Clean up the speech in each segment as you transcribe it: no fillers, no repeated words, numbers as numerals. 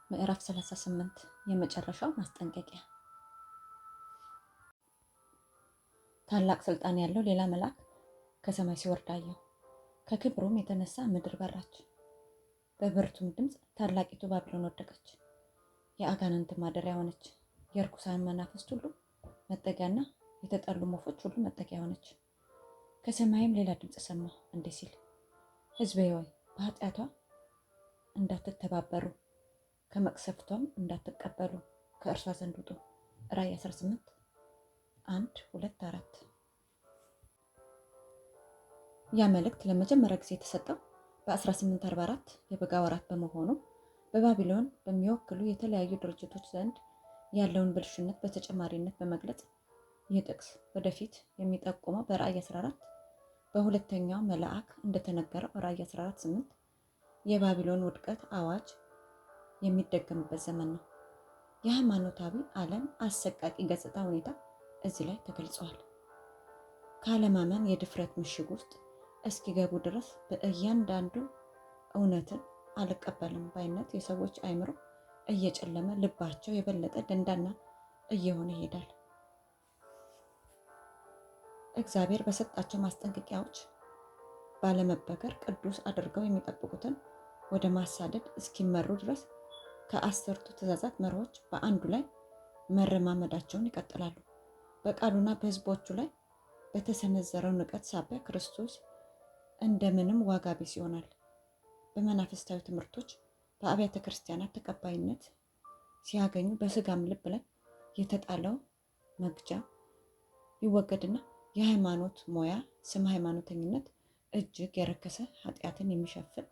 ምዕራፍ 38 የመጨረሻው ማስጠንቀቂያ። ታላቅ ስልጣን ያለው ሌላ መልአክ ከሰማይ ሲወርድ አየሁ። ከክብሩም የተነሳ ምድር በራች፣ በብርቱም ድምፅ ታላቂቱ ባቢሎን ወደቀች፣ የአጋንንት ማደሪያ ሆነች፣ የርኩሳን መናፍስት ሁሉ መጠጊያና የተጠሉ ወፎች ሁሉ መጠጊያ ሆነች። ከሰማይም ሌላ ድምፅ ሰማሁ እንዲህ ሲል፣ ሕዝቤ ሆይ በኃጢአቷ እንዳትተባበሩ ከመቅሰፍቷም እንዳትቀበሉ ከእርሷ ዘንድ ውጡ። ራዕይ 18 1 2 4 ያ መልእክት ለመጀመሪያ ጊዜ የተሰጠው በ1844 የበጋ ወራት በመሆኑ በባቢሎን በሚወክሉ የተለያዩ ድርጅቶች ዘንድ ያለውን ብልሹነት በተጨማሪነት በመግለጽ ይህ ጥቅስ ወደፊት የሚጠቁመው በራዕይ 14 በሁለተኛው መልአክ እንደተነገረው ራዕይ 14:8 የባቢሎን ውድቀት አዋጅ የሚደገምበት ዘመን ነው። የሃይማኖታዊ ዓለም አሰቃቂ ገጽታ ሁኔታ እዚህ ላይ ተገልጿል። ካለማመን የድፍረት ምሽግ ውስጥ እስኪገቡ ድረስ በእያንዳንዱ እውነትን አልቀበልም ባይነት የሰዎች አእምሮ እየጨለመ ልባቸው የበለጠ ደንዳና እየሆነ ይሄዳል። እግዚአብሔር በሰጣቸው ማስጠንቀቂያዎች ባለመበገር ቅዱስ አድርገው የሚጠብቁትን ወደ ማሳደድ እስኪመሩ ድረስ ከ10ቱ ትእዛዛት መርሆች በአንዱ ላይ መረማመዳቸውን ይቀጥላሉ። በቃሉና በሕዝቦቹ ላይ በተሰነዘረው ንቀት ሳቢያ ክርስቶስ እንደምንም ዋጋ ቢስ ይሆናል። በመናፍስታዊ ትምህርቶች በአብያተ ክርስቲያናት ተቀባይነት ሲያገኙ በስጋም ልብ ላይ የተጣለው መግጃ ይወገድና የሃይማኖት ሞያ ስም ሃይማኖተኝነት እጅግ የረከሰ ኃጢአትን የሚሸፍን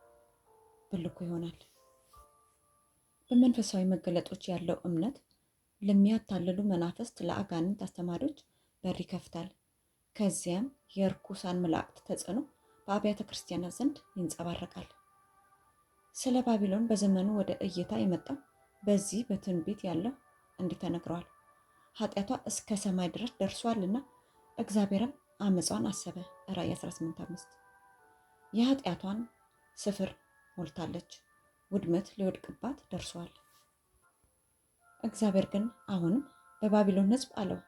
ብልኩ ይሆናል። በመንፈሳዊ መገለጦች ያለው እምነት ለሚያታልሉ መናፍስት ለአጋንንት አስተማሪዎች በር ይከፍታል። ከዚያም የርኩሳን መላእክት ተጽዕኖ በአብያተ ክርስቲያናት ዘንድ ይንጸባረቃል። ስለ ባቢሎን በዘመኑ ወደ እይታ የመጣው በዚህ በትንቢት ያለው እንዲህ ተነግሯል። ኃጢአቷ እስከ ሰማይ ድረስ ደርሷልና እግዚአብሔርም አመፃዋን አሰበ። ራዕይ 18:5 የኃጢአቷን ስፍር ሞልታለች፣ ውድመት ሊወድቅባት ደርሷል። እግዚአብሔር ግን አሁንም በባቢሎን ሕዝብ አለው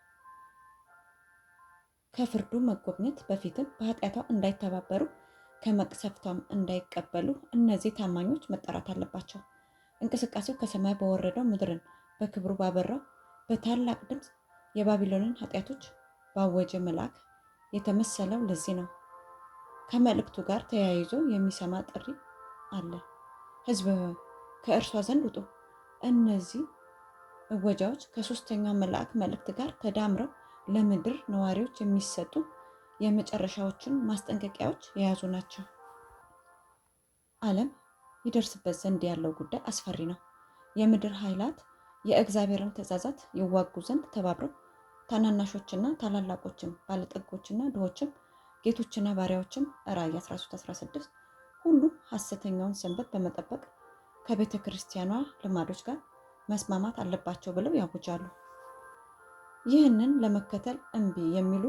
ከፍርዱ መጎብኘት በፊትም በኃጢአቷ እንዳይተባበሩ ከመቅሰፍቷም እንዳይቀበሉ እነዚህ ታማኞች መጠራት አለባቸው። እንቅስቃሴው ከሰማይ በወረደው ምድርን በክብሩ ባበራው በታላቅ ድምፅ የባቢሎንን ኃጢአቶች ባወጀ መልአክ የተመሰለው ለዚህ ነው። ከመልእክቱ ጋር ተያይዞ የሚሰማ ጥሪ አለ። ሕዝብ ሆይ ከእርሷ ዘንድ ውጡ። እነዚህ እወጃዎች ከሶስተኛው መልአክ መልእክት ጋር ተዳምረው ለምድር ነዋሪዎች የሚሰጡ የመጨረሻዎቹን ማስጠንቀቂያዎች የያዙ ናቸው። ዓለም ይደርስበት ዘንድ ያለው ጉዳይ አስፈሪ ነው። የምድር ኃይላት የእግዚአብሔርን ትእዛዛት ይዋጉ ዘንድ ተባብረው ታናናሾችና ታላላቆችም፣ ባለጠጎችና ድሆችም፣ ጌቶችና ባሪያዎችም ራዕይ 13:16 ሁሉም ሐሰተኛውን ሰንበት በመጠበቅ ከቤተ ክርስቲያኗ ልማዶች ጋር መስማማት አለባቸው ብለው ያውጃሉ። ይህንን ለመከተል እምቢ የሚሉ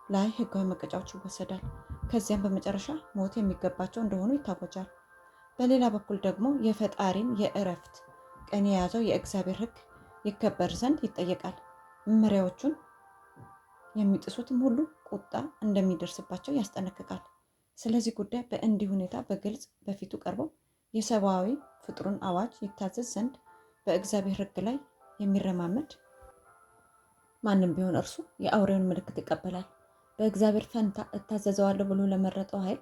ላይ ሕጋዊ መቀጫዎች ይወሰዳል። ከዚያም በመጨረሻ ሞት የሚገባቸው እንደሆኑ ይታወጃል። በሌላ በኩል ደግሞ የፈጣሪን የእረፍት ቀን የያዘው የእግዚአብሔር ሕግ ይከበር ዘንድ ይጠየቃል። መመሪያዎቹን የሚጥሱትም ሁሉ ቁጣ እንደሚደርስባቸው ያስጠነቅቃል። ስለዚህ ጉዳይ በእንዲህ ሁኔታ በግልጽ በፊቱ ቀርበው የሰብአዊ ፍጡሩን አዋጅ ይታዘዝ ዘንድ በእግዚአብሔር ሕግ ላይ የሚረማመድ ማንም ቢሆን እርሱ የአውሬውን ምልክት ይቀበላል። በእግዚአብሔር ፈንታ እታዘዘዋለሁ ብሎ ለመረጠው ኃይል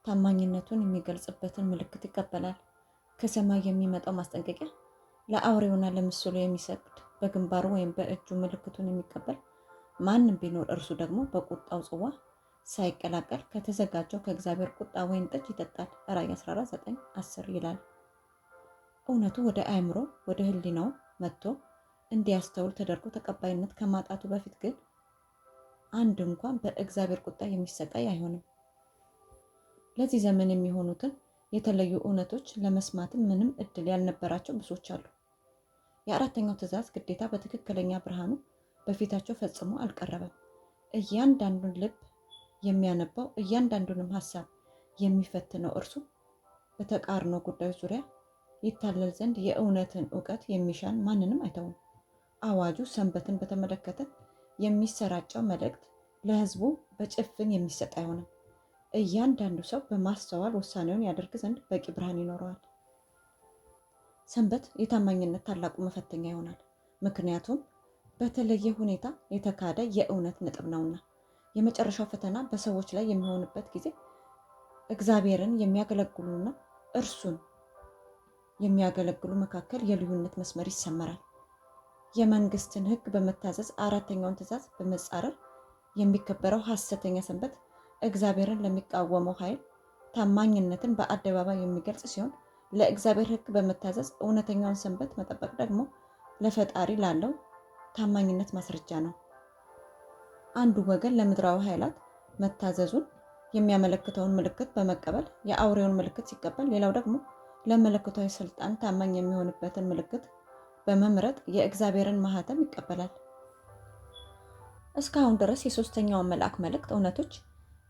ታማኝነቱን የሚገልጽበትን ምልክት ይቀበላል። ከሰማይ የሚመጣው ማስጠንቀቂያ ለአውሬውና ለምስሉ የሚሰግድ በግንባሩ ወይም በእጁ ምልክቱን የሚቀበል ማንም ቢኖር እርሱ ደግሞ በቁጣው ጽዋ ሳይቀላቀል ከተዘጋጀው ከእግዚአብሔር ቁጣ ወይን ጠጅ ይጠጣል። ራዕይ 14:9-10 ይላል። እውነቱ ወደ አእምሮ ወደ ሕሊናው መጥቶ እንዲያስተውል ተደርጎ ተቀባይነት ከማጣቱ በፊት ግን አንድ እንኳን በእግዚአብሔር ቁጣ የሚሰቃይ አይሆንም። ለዚህ ዘመን የሚሆኑትን የተለዩ እውነቶች ለመስማትም ምንም እድል ያልነበራቸው ብዙዎች አሉ። የአራተኛው ትእዛዝ ግዴታ በትክክለኛ ብርሃኑ በፊታቸው ፈጽሞ አልቀረበም። እያንዳንዱን ልብ የሚያነባው እያንዳንዱንም ሀሳብ የሚፈትነው እርሱ በተቃርኖ ጉዳዮች ዙሪያ ይታለል ዘንድ የእውነትን እውቀት የሚሻን ማንንም አይተውም። አዋጁ ሰንበትን በተመለከተ የሚሰራጨው መልእክት ለሕዝቡ በጭፍን የሚሰጥ አይሆንም። እያንዳንዱ ሰው በማስተዋል ውሳኔውን ያደርግ ዘንድ በቂ ብርሃን ይኖረዋል። ሰንበት የታማኝነት ታላቁ መፈተኛ ይሆናል። ምክንያቱም በተለየ ሁኔታ የተካደ የእውነት ነጥብ ነውና። የመጨረሻው ፈተና በሰዎች ላይ የሚሆንበት ጊዜ እግዚአብሔርን የሚያገለግሉና እርሱን የሚያገለግሉ መካከል የልዩነት መስመር ይሰመራል። የመንግስትን ሕግ በመታዘዝ አራተኛውን ትእዛዝ በመጻረር የሚከበረው ሐሰተኛ ሰንበት እግዚአብሔርን ለሚቃወመው ኃይል ታማኝነትን በአደባባይ የሚገልጽ ሲሆን፣ ለእግዚአብሔር ሕግ በመታዘዝ እውነተኛውን ሰንበት መጠበቅ ደግሞ ለፈጣሪ ላለው ታማኝነት ማስረጃ ነው። አንዱ ወገን ለምድራዊ ኃይላት መታዘዙን የሚያመለክተውን ምልክት በመቀበል የአውሬውን ምልክት ሲቀበል፣ ሌላው ደግሞ ለመለኮታዊ ስልጣን ታማኝ የሚሆንበትን ምልክት በመምረጥ የእግዚአብሔርን ማህተም ይቀበላል። እስካሁን ድረስ የሶስተኛውን መልአክ መልእክት እውነቶች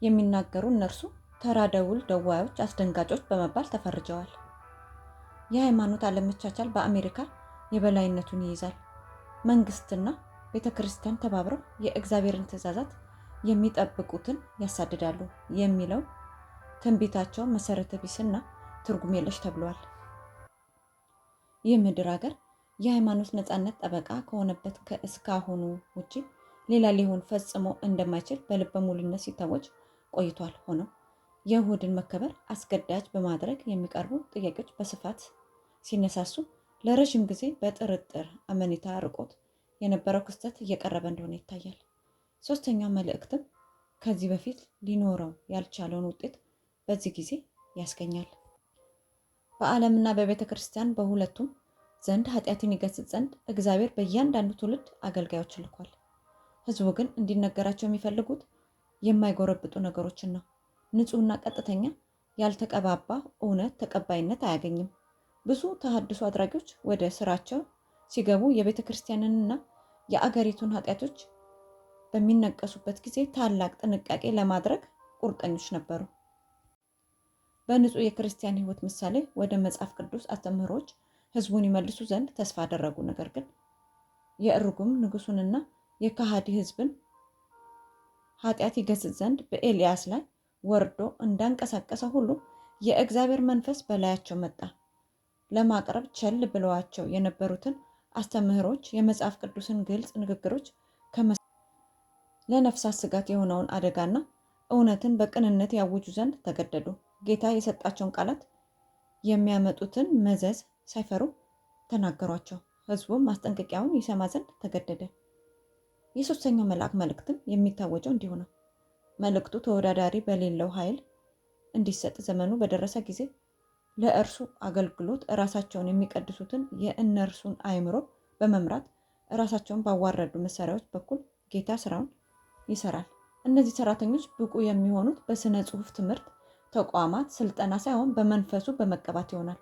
የሚናገሩ እነርሱ ተራ ደውል ደዋዮች፣ አስደንጋጮች በመባል ተፈርጀዋል። የሃይማኖት አለመቻቻል በአሜሪካ የበላይነቱን ይይዛል። መንግስትና ቤተ ክርስቲያን ተባብረው የእግዚአብሔርን ትእዛዛት የሚጠብቁትን ያሳድዳሉ የሚለው ትንቢታቸው መሰረተ ቢስና ትርጉም የለሽ ተብሏል። ይህ ምድር ሀገር የሃይማኖት ነፃነት ጠበቃ ከሆነበት ከእስካሁኑ ውጪ ሌላ ሊሆን ፈጽሞ እንደማይችል በልበ ሙሉነት ሲታወጅ ቆይቷል። ሆኖም የእሁድን መከበር አስገዳጅ በማድረግ የሚቀርቡ ጥያቄዎች በስፋት ሲነሳሱ ለረዥም ጊዜ በጥርጥር አመኔታ ርቆት የነበረው ክስተት እየቀረበ እንደሆነ ይታያል። ሶስተኛው መልእክትም ከዚህ በፊት ሊኖረው ያልቻለውን ውጤት በዚህ ጊዜ ያስገኛል። በዓለምና በቤተ ክርስቲያን በሁለቱም ዘንድ ኃጢአትን ይገስጽ ዘንድ እግዚአብሔር በእያንዳንዱ ትውልድ አገልጋዮች ልኳል። ሕዝቡ ግን እንዲነገራቸው የሚፈልጉት የማይጎረብጡ ነገሮችን ነው። ንጹሕና ቀጥተኛ ያልተቀባባ እውነት ተቀባይነት አያገኝም። ብዙ ተሐድሶ አድራጊዎች ወደ ስራቸው ሲገቡ የቤተ ክርስቲያንንና የአገሪቱን ኃጢአቶች በሚነቀሱበት ጊዜ ታላቅ ጥንቃቄ ለማድረግ ቁርጠኞች ነበሩ። በንጹሕ የክርስቲያን ሕይወት ምሳሌ ወደ መጽሐፍ ቅዱስ አስተምህሮች ሕዝቡን ይመልሱ ዘንድ ተስፋ አደረጉ። ነገር ግን የእርጉም ንጉሱንና የከሃዲ ሕዝብን ኃጢአት ይገስጽ ዘንድ በኤልያስ ላይ ወርዶ እንዳንቀሳቀሰ ሁሉ የእግዚአብሔር መንፈስ በላያቸው መጣ። ለማቅረብ ቸል ብለዋቸው የነበሩትን አስተምህሮች፣ የመጽሐፍ ቅዱስን ግልጽ ንግግሮች ለነፍሳት ስጋት የሆነውን አደጋና እውነትን በቅንነት ያውጁ ዘንድ ተገደዱ። ጌታ የሰጣቸውን ቃላት የሚያመጡትን መዘዝ ሳይፈሩ ተናገሯቸው። ሕዝቡም ማስጠንቀቂያውን ይሰማ ዘንድ ተገደደ። የሶስተኛው መልአክ መልእክትም የሚታወጀው እንዲሁ ነው። መልእክቱ ተወዳዳሪ በሌለው ኃይል እንዲሰጥ ዘመኑ በደረሰ ጊዜ ለእርሱ አገልግሎት ራሳቸውን የሚቀድሱትን የእነርሱን አእምሮ በመምራት ራሳቸውን ባዋረዱ መሳሪያዎች በኩል ጌታ ስራውን ይሰራል። እነዚህ ሰራተኞች ብቁ የሚሆኑት በስነ ጽሑፍ ትምህርት ተቋማት ስልጠና ሳይሆን በመንፈሱ በመቀባት ይሆናል።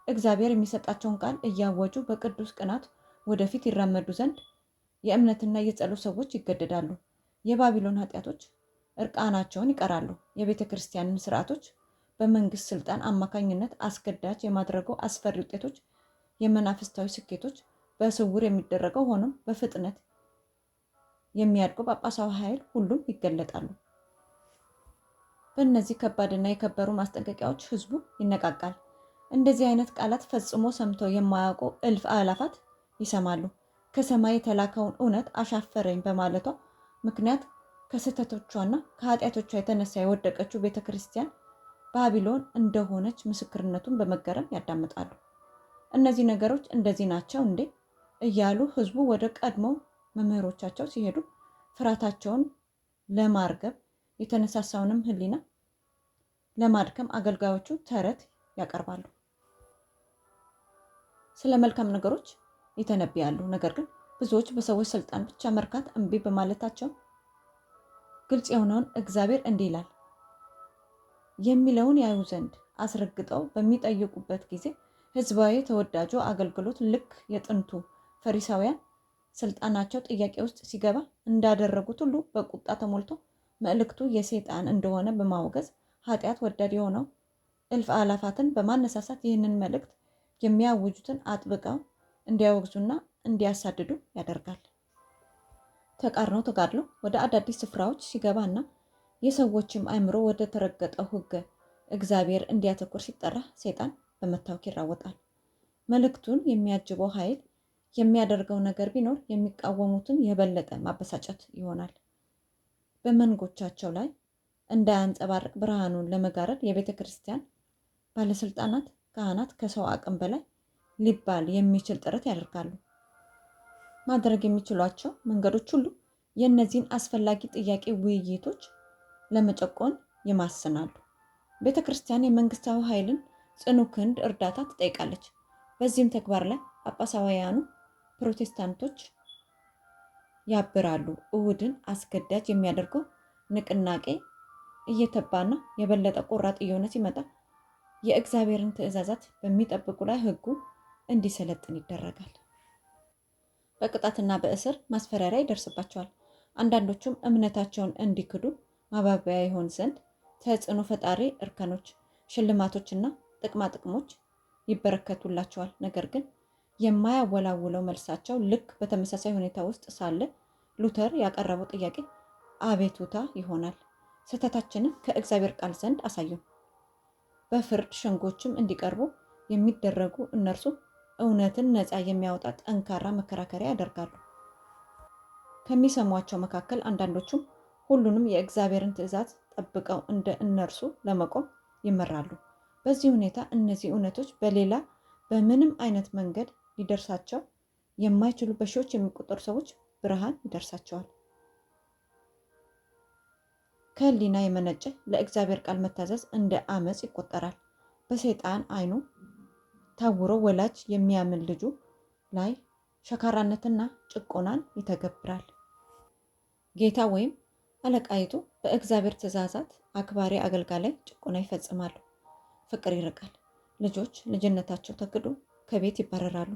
እግዚአብሔር የሚሰጣቸውን ቃል እያወጁ በቅዱስ ቅናት ወደፊት ይራመዱ ዘንድ የእምነትና የጸሎት ሰዎች ይገደዳሉ። የባቢሎን ኃጢአቶች እርቃናቸውን ይቀራሉ። የቤተ ክርስቲያንን ስርዓቶች በመንግስት ስልጣን አማካኝነት አስገዳጅ የማድረገው አስፈሪ ውጤቶች፣ የመናፍስታዊ ስኬቶች በስውር የሚደረገው ሆኖም በፍጥነት የሚያድገው ጳጳሳዊ ኃይል ሁሉም ይገለጣሉ። በእነዚህ ከባድና የከበሩ ማስጠንቀቂያዎች ህዝቡ ይነቃቃል። እንደዚህ አይነት ቃላት ፈጽሞ ሰምተው የማያውቁ እልፍ አእላፋት ይሰማሉ። ከሰማይ የተላከውን እውነት አሻፈረኝ በማለቷ ምክንያት ከስህተቶቿና ከኃጢአቶቿ የተነሳ የወደቀችው ቤተ ክርስቲያን ባቢሎን እንደሆነች ምስክርነቱን በመገረም ያዳምጣሉ። እነዚህ ነገሮች እንደዚህ ናቸው እንዴ እያሉ ህዝቡ ወደ ቀድሞ መምህሮቻቸው ሲሄዱ ፍርሃታቸውን ለማርገብ የተነሳሳውንም ህሊና ለማድከም አገልጋዮቹ ተረት ያቀርባሉ። ስለ መልካም ነገሮች ይተነብያሉ። ነገር ግን ብዙዎች በሰዎች ስልጣን ብቻ መርካት እምቢ በማለታቸው ግልጽ የሆነውን እግዚአብሔር እንዲህ ይላል የሚለውን ያዩ ዘንድ አስረግጠው በሚጠይቁበት ጊዜ ህዝባዊ ተወዳጁ አገልግሎት ልክ የጥንቱ ፈሪሳውያን ስልጣናቸው ጥያቄ ውስጥ ሲገባ እንዳደረጉት ሁሉ በቁጣ ተሞልቶ መልእክቱ የሰይጣን እንደሆነ በማውገዝ ኃጢአት ወዳድ የሆነው እልፍ አላፋትን በማነሳሳት ይህንን መልእክት የሚያውጁትን አጥብቀው እንዲያወግዙና እንዲያሳድዱ ያደርጋል። ተቃርኖ ተጋድሎ ወደ አዳዲስ ስፍራዎች ሲገባና የሰዎችም አእምሮ ወደ ተረገጠው ሕገ እግዚአብሔር እንዲያተኩር ሲጠራ ሰይጣን በመታወክ ይራወጣል። መልእክቱን የሚያጅበው ኃይል የሚያደርገው ነገር ቢኖር የሚቃወሙትን የበለጠ ማበሳጨት ይሆናል። በመንጎቻቸው ላይ እንዳያንጸባርቅ ብርሃኑን ለመጋረድ የቤተ ክርስቲያን ባለስልጣናት፣ ካህናት ከሰው አቅም በላይ ሊባል የሚችል ጥረት ያደርጋሉ። ማድረግ የሚችሏቸው መንገዶች ሁሉ የእነዚህን አስፈላጊ ጥያቄ ውይይቶች ለመጨቆን ይማስናሉ። ቤተ ክርስቲያን የመንግስታዊ ኃይልን ጽኑ ክንድ እርዳታ ትጠይቃለች። በዚህም ተግባር ላይ ጳጳሳውያኑ ፕሮቴስታንቶች ያብራሉ። እሁድን አስገዳጅ የሚያደርገው ንቅናቄ እየተባና የበለጠ ቆራጥ እየሆነ ሲመጣ የእግዚአብሔርን ትእዛዛት በሚጠብቁ ላይ ሕጉ እንዲሰለጥን ይደረጋል። በቅጣትና በእስር ማስፈራሪያ ይደርስባቸዋል። አንዳንዶቹም እምነታቸውን እንዲክዱ ማባበያ ይሆን ዘንድ ተጽዕኖ ፈጣሪ እርከኖች፣ ሽልማቶችና ጥቅማጥቅሞች ይበረከቱላቸዋል። ነገር ግን የማያወላውለው መልሳቸው ልክ በተመሳሳይ ሁኔታ ውስጥ ሳለ ሉተር ያቀረበው ጥያቄ አቤቱታ ይሆናል። ስህተታችንን ከእግዚአብሔር ቃል ዘንድ አሳዩን። በፍርድ ሸንጎችም እንዲቀርቡ የሚደረጉ እነርሱ እውነትን ነፃ የሚያወጣ ጠንካራ መከራከሪያ ያደርጋሉ። ከሚሰሟቸው መካከል አንዳንዶቹም ሁሉንም የእግዚአብሔርን ትእዛዝ ጠብቀው እንደ እነርሱ ለመቆም ይመራሉ። በዚህ ሁኔታ እነዚህ እውነቶች በሌላ በምንም አይነት መንገድ ሊደርሳቸው የማይችሉ በሺዎች የሚቆጠሩ ሰዎች ብርሃን ይደርሳቸዋል። ከሕሊና የመነጨ ለእግዚአብሔር ቃል መታዘዝ እንደ አመፅ ይቆጠራል። በሰይጣን አይኑ ታውሮ ወላጅ የሚያምን ልጁ ላይ ሸካራነትና ጭቆናን ይተገብራል። ጌታ ወይም አለቃይቱ በእግዚአብሔር ትእዛዛት አክባሪ አገልጋይ ላይ ጭቆና ይፈጽማሉ። ፍቅር ይርቃል። ልጆች ልጅነታቸው ተክዶ ከቤት ይባረራሉ።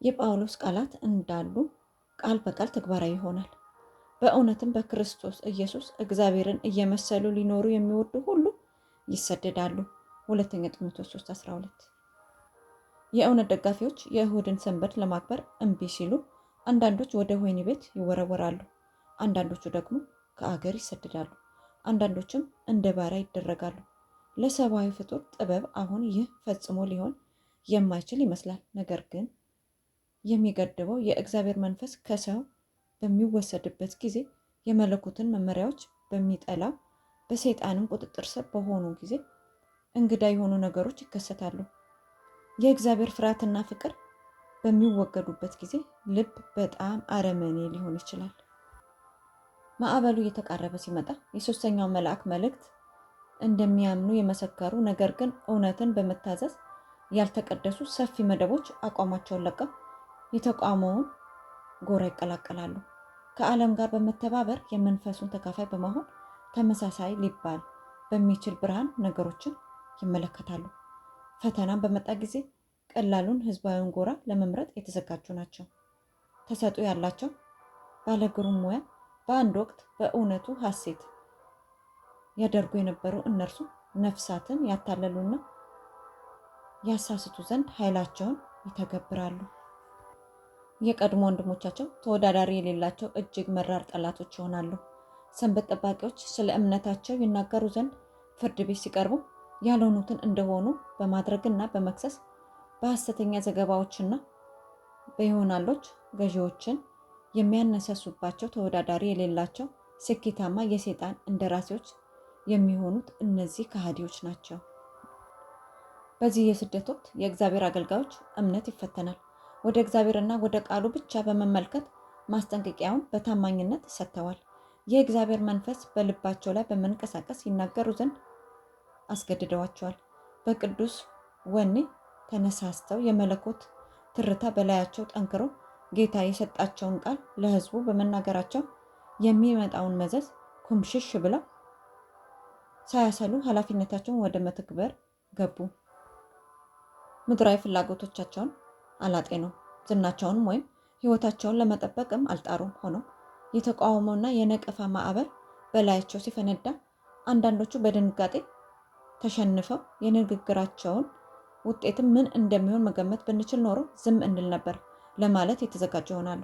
የጳውሎስ ቃላት እንዳሉ ቃል በቃል ተግባራዊ ይሆናል። በእውነትም በክርስቶስ ኢየሱስ እግዚአብሔርን እየመሰሉ ሊኖሩ የሚወዱ ሁሉ ይሰደዳሉ። 2 ጢሞቴዎስ 3:12። የእውነት ደጋፊዎች የእሁድን ሰንበት ለማክበር እምቢ ሲሉ አንዳንዶች ወደ ወህኒ ቤት ይወረወራሉ። አንዳንዶቹ ደግሞ ከአገር ይሰደዳሉ። አንዳንዶችም እንደ ባሪያ ይደረጋሉ። ለሰብአዊ ፍጡር ጥበብ አሁን ይህ ፈጽሞ ሊሆን የማይችል ይመስላል። ነገር ግን የሚገድበው የእግዚአብሔር መንፈስ ከሰው በሚወሰድበት ጊዜ የመለኮትን መመሪያዎች በሚጠላው በሰይጣንም ቁጥጥር ስር በሆኑ ጊዜ እንግዳ የሆኑ ነገሮች ይከሰታሉ። የእግዚአብሔር ፍርሃትና ፍቅር በሚወገዱበት ጊዜ ልብ በጣም አረመኔ ሊሆን ይችላል። ማዕበሉ እየተቃረበ ሲመጣ የሶስተኛው መልአክ መልእክት እንደሚያምኑ የመሰከሩ ነገር ግን እውነትን በመታዘዝ ያልተቀደሱ ሰፊ መደቦች አቋማቸውን ለቀው የተቃውሞውን ጎራ ይቀላቀላሉ። ከዓለም ጋር በመተባበር የመንፈሱን ተካፋይ በመሆን ተመሳሳይ ሊባል በሚችል ብርሃን ነገሮችን ይመለከታሉ። ፈተናም በመጣ ጊዜ ቀላሉን ህዝባዊውን ጎራ ለመምረጥ የተዘጋጁ ናቸው። ተሰጥኦ ያላቸው ባለግሩም ሙያ በአንድ ወቅት በእውነቱ ሐሴት ያደርጉ የነበሩ እነርሱ ነፍሳትን ያታለሉና ያሳስቱ ዘንድ ኃይላቸውን ይተገብራሉ። የቀድሞ ወንድሞቻቸው ተወዳዳሪ የሌላቸው እጅግ መራር ጠላቶች ይሆናሉ። ሰንበት ጠባቂዎች ስለ እምነታቸው ይናገሩ ዘንድ ፍርድ ቤት ሲቀርቡ ያልሆኑትን እንደሆኑ በማድረግና በመክሰስ በሐሰተኛ ዘገባዎችና በይሆናሎች ገዢዎችን የሚያነሳሱባቸው ተወዳዳሪ የሌላቸው ስኬታማ የሰይጣን እንደራሴዎች የሚሆኑት እነዚህ ከሃዲዎች ናቸው። በዚህ የስደት ወቅት የእግዚአብሔር አገልጋዮች እምነት ይፈተናል። ወደ እግዚአብሔርና ወደ ቃሉ ብቻ በመመልከት ማስጠንቀቂያውን በታማኝነት ሰጥተዋል። የእግዚአብሔር መንፈስ በልባቸው ላይ በመንቀሳቀስ ይናገሩ ዘንድ አስገድደዋቸዋል። በቅዱስ ወኔ ተነሳስተው የመለኮት ትርታ በላያቸው ጠንክሮ ጌታ የሰጣቸውን ቃል ለሕዝቡ በመናገራቸው የሚመጣውን መዘዝ ኩምሽሽ ብለው ሳያሰሉ ኃላፊነታቸውን ወደ መተግበር ገቡ። ምድራዊ ፍላጎቶቻቸውን አላጤኑም። ዝናቸውን ወይም ሕይወታቸውን ለመጠበቅም አልጣሩም። ሆኖም የተቃውሞና የነቀፋ ማዕበል በላያቸው ሲፈነዳ አንዳንዶቹ በድንጋጤ ተሸንፈው የንግግራቸውን ውጤትም ምን እንደሚሆን መገመት ብንችል ኖሮ ዝም እንል ነበር ለማለት የተዘጋጁ ይሆናሉ።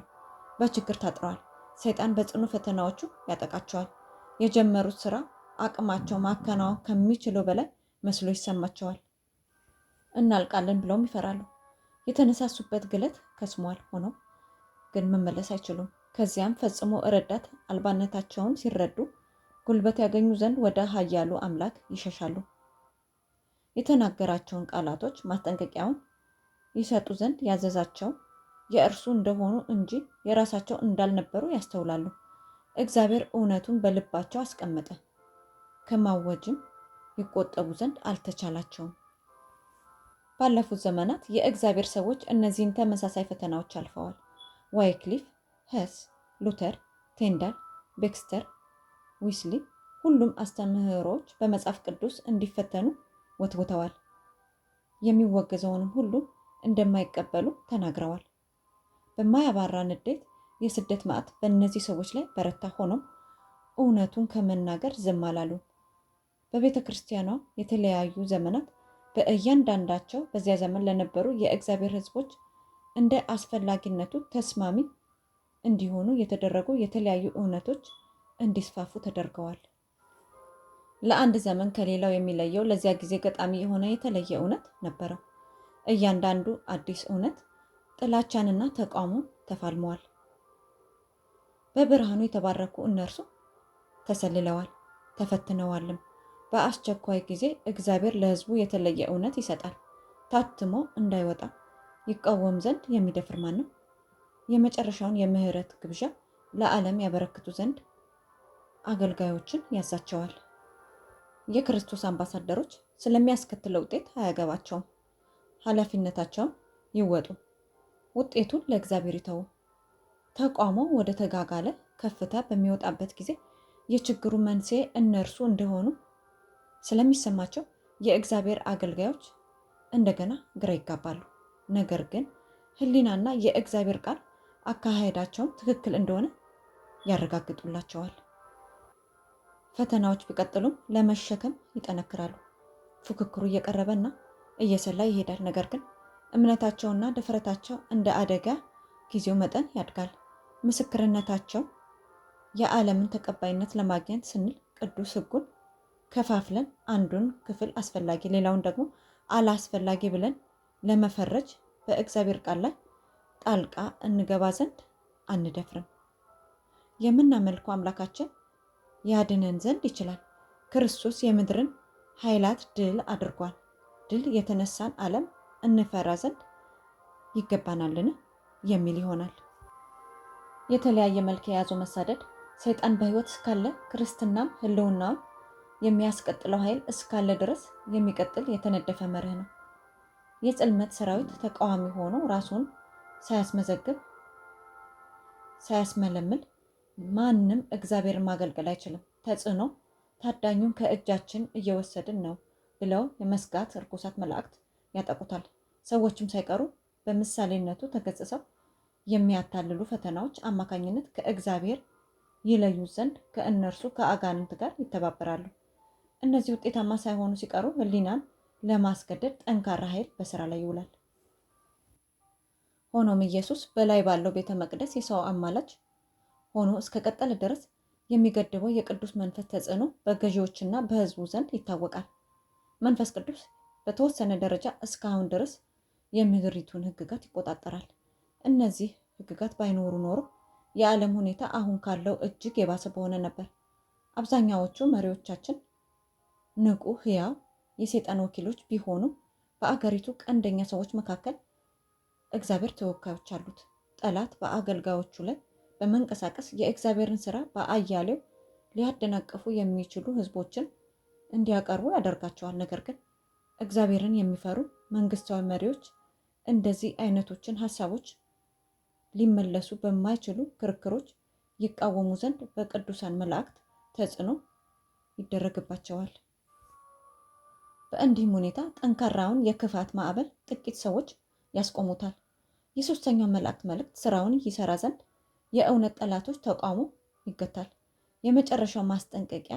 በችግር ታጥረዋል። ሰይጣን በጽኑ ፈተናዎቹ ያጠቃቸዋል። የጀመሩት ስራ አቅማቸው ማከናወን ከሚችለው በላይ መስሎ ይሰማቸዋል። እናልቃለን ብለውም ይፈራሉ። የተነሳሱበት ግለት ከስሟል። ሆነው ግን መመለስ አይችሉም። ከዚያም ፈጽሞ ረዳት አልባነታቸውን ሲረዱ ጉልበት ያገኙ ዘንድ ወደ ኃያሉ አምላክ ይሸሻሉ። የተናገራቸውን ቃላቶች ማስጠንቀቂያውን ይሰጡ ዘንድ ያዘዛቸው የእርሱ እንደሆኑ እንጂ የራሳቸው እንዳልነበሩ ያስተውላሉ። እግዚአብሔር እውነቱን በልባቸው አስቀመጠ። ከማወጅም ይቆጠቡ ዘንድ አልተቻላቸውም። ባለፉት ዘመናት የእግዚአብሔር ሰዎች እነዚህን ተመሳሳይ ፈተናዎች አልፈዋል። ዋይክሊፍ፣ ሄስ፣ ሉተር፣ ቴንዳል፣ ቤክስተር፣ ዊስሊ ሁሉም አስተምህሮች በመጽሐፍ ቅዱስ እንዲፈተኑ ወትውተዋል። የሚወገዘውንም ሁሉ እንደማይቀበሉ ተናግረዋል። በማያባራ ንዴት የስደት መዓት በእነዚህ ሰዎች ላይ በረታ። ሆኖም እውነቱን ከመናገር ዝም አላሉ። በቤተ ክርስቲያኗ የተለያዩ ዘመናት በእያንዳንዳቸው በዚያ ዘመን ለነበሩ የእግዚአብሔር ሕዝቦች እንደ አስፈላጊነቱ ተስማሚ እንዲሆኑ የተደረጉ የተለያዩ እውነቶች እንዲስፋፉ ተደርገዋል። ለአንድ ዘመን ከሌላው የሚለየው ለዚያ ጊዜ ገጣሚ የሆነ የተለየ እውነት ነበረው። እያንዳንዱ አዲስ እውነት ጥላቻንና ተቃውሞን ተፋልመዋል። በብርሃኑ የተባረኩ እነርሱ ተሰልለዋል፣ ተፈትነዋልም። በአስቸኳይ ጊዜ እግዚአብሔር ለሕዝቡ የተለየ እውነት ይሰጣል። ታትሞ እንዳይወጣ ይቃወም ዘንድ የሚደፍር ማን ነው? የመጨረሻውን የምህረት ግብዣ ለዓለም ያበረክቱ ዘንድ አገልጋዮችን ያዛቸዋል። የክርስቶስ አምባሳደሮች ስለሚያስከትለው ውጤት አያገባቸውም። ኃላፊነታቸውን ይወጡ፣ ውጤቱን ለእግዚአብሔር ይተዉ። ተቋሞ ወደ ተጋጋለ ከፍታ በሚወጣበት ጊዜ የችግሩ መንስኤ እነርሱ እንደሆኑ ስለሚሰማቸው የእግዚአብሔር አገልጋዮች እንደገና ግራ ይጋባሉ። ነገር ግን ሕሊናና የእግዚአብሔር ቃል አካሄዳቸውን ትክክል እንደሆነ ያረጋግጡላቸዋል። ፈተናዎች ቢቀጥሉም ለመሸከም ይጠነክራሉ። ፉክክሩ እየቀረበና እየሰላ ይሄዳል። ነገር ግን እምነታቸውና ድፍረታቸው እንደ አደጋ ጊዜው መጠን ያድጋል። ምስክርነታቸው የዓለምን ተቀባይነት ለማግኘት ስንል ቅዱስ ሕጉን ከፋፍለን አንዱን ክፍል አስፈላጊ ሌላውን ደግሞ አላስፈላጊ ብለን ለመፈረጅ በእግዚአብሔር ቃል ላይ ጣልቃ እንገባ ዘንድ አንደፍርም። የምናመልከው አምላካችን ያድነን ዘንድ ይችላል። ክርስቶስ የምድርን ኃይላት ድል አድርጓል። ድል የተነሳን ዓለም እንፈራ ዘንድ ይገባናልን የሚል ይሆናል። የተለያየ መልክ የያዘው መሳደድ ሰይጣን በሕይወት እስካለ ክርስትናም ሕልውናውን የሚያስቀጥለው ኃይል እስካለ ድረስ የሚቀጥል የተነደፈ መርህ ነው። የጽልመት ሰራዊት ተቃዋሚ ሆኖ ራሱን ሳያስመዘግብ ሳያስመለምል ማንም እግዚአብሔርን ማገልገል አይችልም። ተጽዕኖ ታዳኙን ከእጃችን እየወሰድን ነው ብለው የመስጋት ርኩሳት መላእክት ያጠቁታል። ሰዎችም ሳይቀሩ በምሳሌነቱ ተገስጸው የሚያታልሉ ፈተናዎች አማካኝነት ከእግዚአብሔር ይለዩ ዘንድ ከእነርሱ ከአጋንንት ጋር ይተባበራሉ። እነዚህ ውጤታማ ሳይሆኑ ሲቀሩ ሕሊናን ለማስገደድ ጠንካራ ኃይል በስራ ላይ ይውላል። ሆኖም ኢየሱስ በላይ ባለው ቤተ መቅደስ የሰው አማላጅ ሆኖ እስከ ቀጠለ ድረስ የሚገድበው የቅዱስ መንፈስ ተጽዕኖ በገዢዎችና በሕዝቡ ዘንድ ይታወቃል። መንፈስ ቅዱስ በተወሰነ ደረጃ እስካሁን ድረስ የምድሪቱን ሕግጋት ይቆጣጠራል። እነዚህ ሕግጋት ባይኖሩ ኖሮ የዓለም ሁኔታ አሁን ካለው እጅግ የባሰ በሆነ ነበር። አብዛኛዎቹ መሪዎቻችን ንቁ፣ ሕያው የሰይጣን ወኪሎች ቢሆኑ በአገሪቱ ቀንደኛ ሰዎች መካከል እግዚአብሔር ተወካዮች አሉት። ጠላት በአገልጋዮቹ ላይ በመንቀሳቀስ የእግዚአብሔርን ስራ በአያሌው ሊያደናቅፉ የሚችሉ ህዝቦችን እንዲያቀርቡ ያደርጋቸዋል። ነገር ግን እግዚአብሔርን የሚፈሩ መንግስታዊ መሪዎች እንደዚህ አይነቶችን ሀሳቦች ሊመለሱ በማይችሉ ክርክሮች ይቃወሙ ዘንድ በቅዱሳን መላእክት ተጽዕኖ ይደረግባቸዋል። በእንዲህም ሁኔታ ጠንካራውን የክፋት ማዕበል ጥቂት ሰዎች ያስቆሙታል። የሶስተኛው መላእክት መልእክት ስራውን ይሰራ ዘንድ የእውነት ጠላቶች ተቃውሞ ይገታል። የመጨረሻው ማስጠንቀቂያ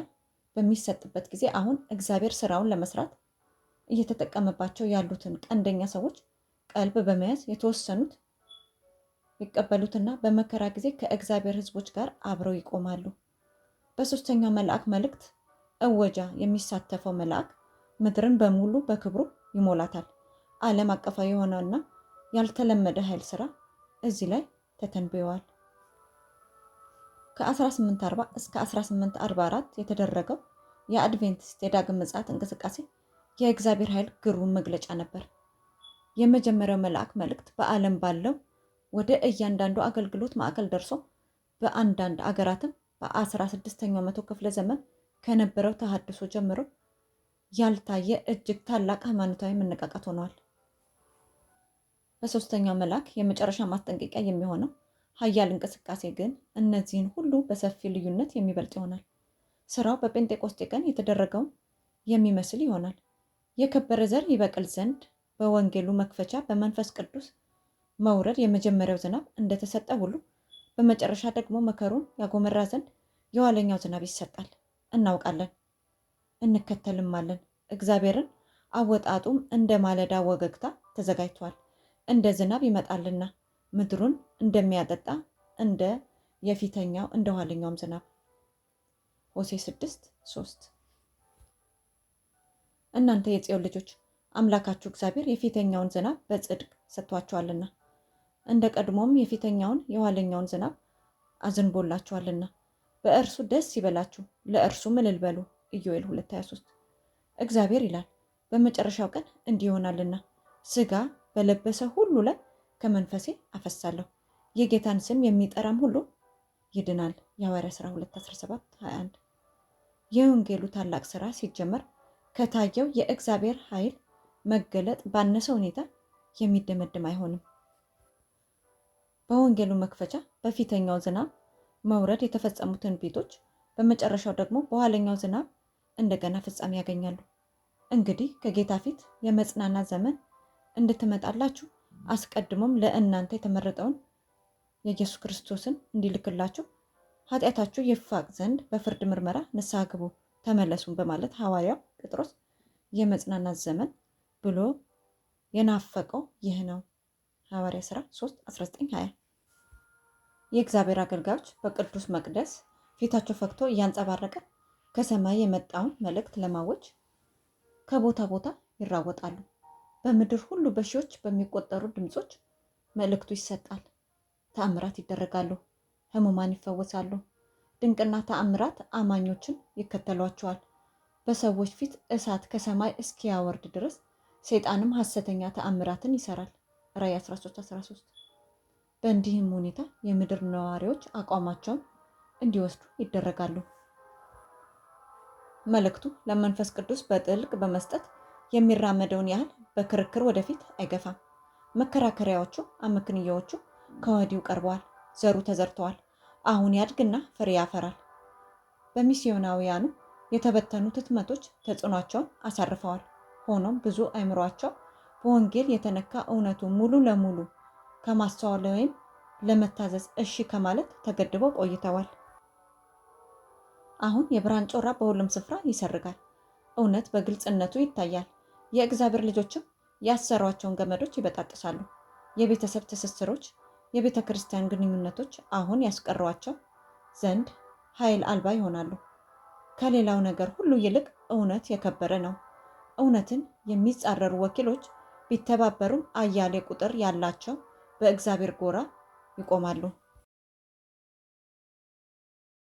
በሚሰጥበት ጊዜ አሁን እግዚአብሔር ስራውን ለመስራት እየተጠቀመባቸው ያሉትን ቀንደኛ ሰዎች ቀልብ በመያዝ የተወሰኑት ይቀበሉትና በመከራ ጊዜ ከእግዚአብሔር ሕዝቦች ጋር አብረው ይቆማሉ። በሦስተኛው መልአክ መልእክት እወጃ የሚሳተፈው መልአክ ምድርን በሙሉ በክብሩ ይሞላታል። ዓለም አቀፋዊ የሆነውና ያልተለመደ ኃይል ስራ እዚህ ላይ ተተንብየዋል። ከ1840 እስከ 1844 የተደረገው የአድቬንቲስት የዳግም ምጽአት እንቅስቃሴ የእግዚአብሔር ኃይል ግሩም መግለጫ ነበር። የመጀመሪያው መልአክ መልእክት በዓለም ባለው ወደ እያንዳንዱ አገልግሎት ማዕከል ደርሶ በአንዳንድ አገራትም በ16ኛው መቶ ክፍለ ዘመን ከነበረው ተሐድሶ ጀምሮ ያልታየ እጅግ ታላቅ ሃይማኖታዊ መነቃቃት ሆነዋል። በሦስተኛው መልአክ የመጨረሻ ማስጠንቀቂያ የሚሆነው ኃያል እንቅስቃሴ ግን እነዚህን ሁሉ በሰፊ ልዩነት የሚበልጥ ይሆናል። ስራው በጴንጤቆስጤ ቀን የተደረገውን የሚመስል ይሆናል። የከበረ ዘር ይበቅል ዘንድ በወንጌሉ መክፈቻ በመንፈስ ቅዱስ መውረድ የመጀመሪያው ዝናብ እንደተሰጠ ሁሉ በመጨረሻ ደግሞ መከሩን ያጎመራ ዘንድ የኋለኛው ዝናብ ይሰጣል። እናውቃለን፣ እንከተልማለን። እግዚአብሔርን አወጣጡም እንደ ማለዳ ወገግታ ተዘጋጅቷል። እንደ ዝናብ ይመጣልና ምድሩን እንደሚያጠጣ እንደ የፊተኛው እንደ ኋለኛውም ዝናብ። ሆሴዕ 6:3 እናንተ የጽዮን ልጆች አምላካችሁ እግዚአብሔር የፊተኛውን ዝናብ በጽድቅ ሰጥቷችኋልና እንደ ቀድሞም የፊተኛውን የኋለኛውን ዝናብ አዝንቦላችኋልና በእርሱ ደስ ይበላችሁ፣ ለእርሱም እልል በሉ። ኢዮኤል 2:23 እግዚአብሔር ይላል በመጨረሻው ቀን እንዲህ ይሆናልና ሥጋ በለበሰ ሁሉ ላይ ከመንፈሴ አፈሳለሁ፣ የጌታን ስም የሚጠራም ሁሉ ይድናል። የሐዋርያት ሥራ 2:17-21 የወንጌሉ ታላቅ ሥራ ሲጀመር ከታየው የእግዚአብሔር ኃይል መገለጥ ባነሰ ሁኔታ የሚደመድም አይሆንም። በወንጌሉ መክፈቻ በፊተኛው ዝናብ መውረድ የተፈጸሙ ትንቢቶች በመጨረሻው ደግሞ በኋለኛው ዝናብ እንደገና ፍጻሜ ያገኛሉ። እንግዲህ ከጌታ ፊት የመጽናናት ዘመን እንድትመጣላችሁ አስቀድሞም ለእናንተ የተመረጠውን የኢየሱስ ክርስቶስን እንዲልክላችሁ ኃጢአታችሁ ይፋቅ ዘንድ በፍርድ ምርመራ ንስሐ ግቡ ተመለሱም በማለት ሐዋርያው ጴጥሮስ የመጽናናት ዘመን ብሎ የናፈቀው ይህ ነው። ሐዋርያ ሥራ 3:19-20 የእግዚአብሔር አገልጋዮች በቅዱስ መቅደስ ፊታቸው ፈክቶ እያንጸባረቀ ከሰማይ የመጣውን መልእክት ለማወጅ ከቦታ ቦታ ይራወጣሉ። በምድር ሁሉ በሺዎች በሚቆጠሩ ድምጾች መልእክቱ ይሰጣል። ተአምራት ይደረጋሉ። ሕሙማን ይፈወሳሉ። ድንቅና ተአምራት አማኞችን ይከተሏቸዋል። በሰዎች ፊት እሳት ከሰማይ እስኪያወርድ ድረስ ሰይጣንም ሐሰተኛ ተአምራትን ይሰራል። ራዕይ 13:13 በእንዲህም ሁኔታ የምድር ነዋሪዎች አቋማቸውን እንዲወስዱ ይደረጋሉ። መልእክቱ ለመንፈስ ቅዱስ በጥልቅ በመስጠት የሚራመደውን ያህል በክርክር ወደፊት አይገፋም። መከራከሪያዎቹ፣ አመክንዮዎቹ ከወዲሁ ቀርበዋል። ዘሩ ተዘርተዋል። አሁን ያድግና ፍሬ ያፈራል። በሚስዮናውያኑ የተበተኑት ህትመቶች ተጽዕኗቸውን አሳርፈዋል። ሆኖም ብዙ አእምሯቸው በወንጌል የተነካ እውነቱ ሙሉ ለሙሉ ከማስተዋል ወይም ለመታዘዝ እሺ ከማለት ተገድበው ቆይተዋል። አሁን የብርሃን ጮራ በሁሉም ስፍራ ይሰርጋል። እውነት በግልጽነቱ ይታያል። የእግዚአብሔር ልጆችም ያሰሯቸውን ገመዶች ይበጣጥሳሉ። የቤተሰብ ትስስሮች፣ የቤተ ክርስቲያን ግንኙነቶች አሁን ያስቀሯቸው ዘንድ ኃይል አልባ ይሆናሉ። ከሌላው ነገር ሁሉ ይልቅ እውነት የከበረ ነው። እውነትን የሚጻረሩ ወኪሎች ቢተባበሩም አያሌ ቁጥር ያላቸው በእግዚአብሔር ጎራ ይቆማሉ።